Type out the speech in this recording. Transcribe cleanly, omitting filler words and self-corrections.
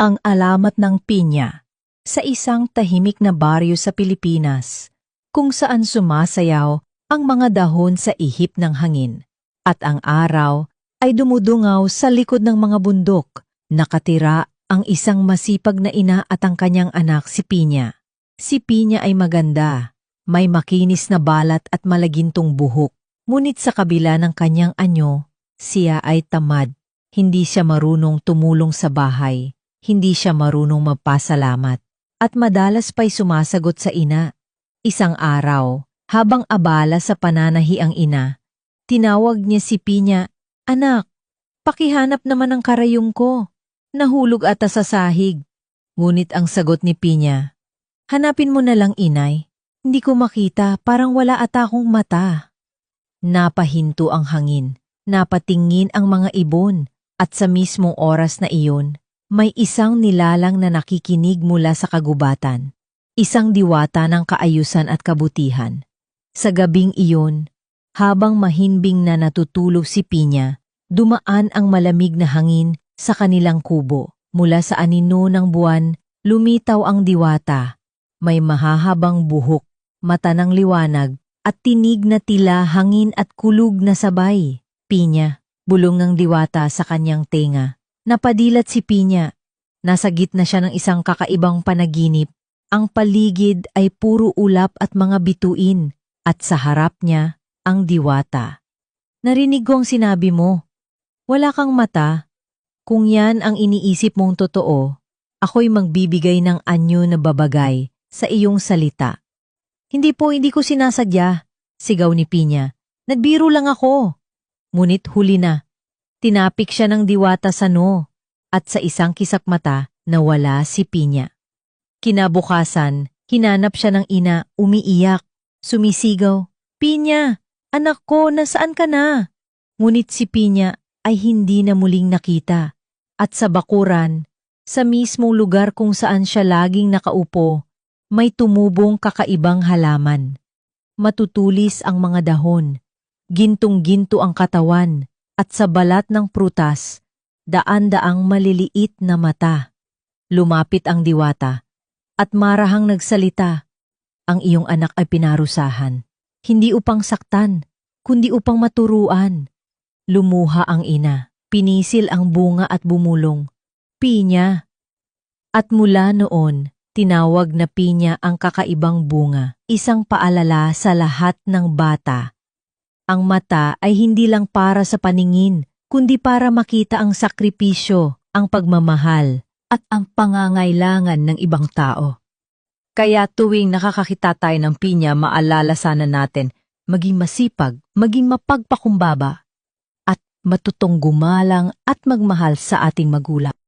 Ang alamat ng pinya sa isang tahimik na baryo sa Pilipinas kung saan sumasayaw ang mga dahon sa ihip ng hangin at ang araw ay dumudungaw sa likod ng mga bundok. Nakatira ang isang masipag na ina at ang kanyang anak si Pinya. Si Pinya ay maganda, may makinis na balat at malagintong buhok. Ngunit sa kabila ng kanyang anyo, siya ay tamad. Hindi siya marunong tumulong sa bahay. Hindi siya marunong magpasalamat, at madalas pa'y sumasagot sa ina. Isang araw, habang abala sa pananahi ang ina, tinawag niya si Pinya, "Anak, pakihanap naman ang karayong ko. Nahulog ata sa sahig." Ngunit ang sagot ni Pinya, "Hanapin mo na lang, inay. Hindi ko makita, parang wala ata akong mata." Napahinto ang hangin, napatingin ang mga ibon, at sa mismong oras na iyon, may isang nilalang na nakikinig mula sa kagubatan, isang diwata ng kaayusan at kabutihan. Sa gabing iyon, habang mahimbing na natutulog si Pinya, dumaan ang malamig na hangin sa kanilang kubo. Mula sa anino ng buwan, lumitaw ang diwata. May mahahabang buhok, mata ng liwanag, at tinig na tila hangin at kulog na sabay. "Pinya," bulong ng diwata sa kanyang tenga. Napadilat si Pinya. Nasa gitna siya ng isang kakaibang panaginip. Ang paligid ay puro ulap at mga bituin, at sa harap niya, ang diwata. "Narinig ko ang sinabi mo. Wala kang mata. Kung yan ang iniisip mong totoo, ako'y magbibigay ng anyo na babagay sa iyong salita." Hindi ko sinasadya," sigaw ni Pinya. "Nagbiro lang ako." Ngunit huli na. Tinapik siya ng diwata sa noo, at sa isang kisap mata nawala si Pinya. Kinabukasan, hinanap siya ng ina, umiiyak, sumisigaw, "Pinya, anak ko, nasaan ka na?" Ngunit si Pinya ay hindi na muling nakita, at sa bakuran, sa mismong lugar kung saan siya laging nakaupo, may tumubong kakaibang halaman. Matutulis ang mga dahon, gintong-ginto ang katawan, at sa balat ng prutas, daan-daang maliliit na mata. Lumapit ang diwata, at marahang nagsalita, "Ang iyong anak ay pinarusahan, hindi upang saktan, kundi upang maturuan." Lumuha ang ina, pinisil ang bunga at bumulong, "Pinya." At mula noon, tinawag na Pinya ang kakaibang bunga, isang paalala sa lahat ng bata. Ang mata ay hindi lang para sa paningin, kundi para makita ang sakripisyo, ang pagmamahal, at ang pangangailangan ng ibang tao. Kaya tuwing nakakakita tayo ng Pinya, maalala sana natin, maging masipag, maging mapagpakumbaba, at matutong gumalang at magmahal sa ating magulang.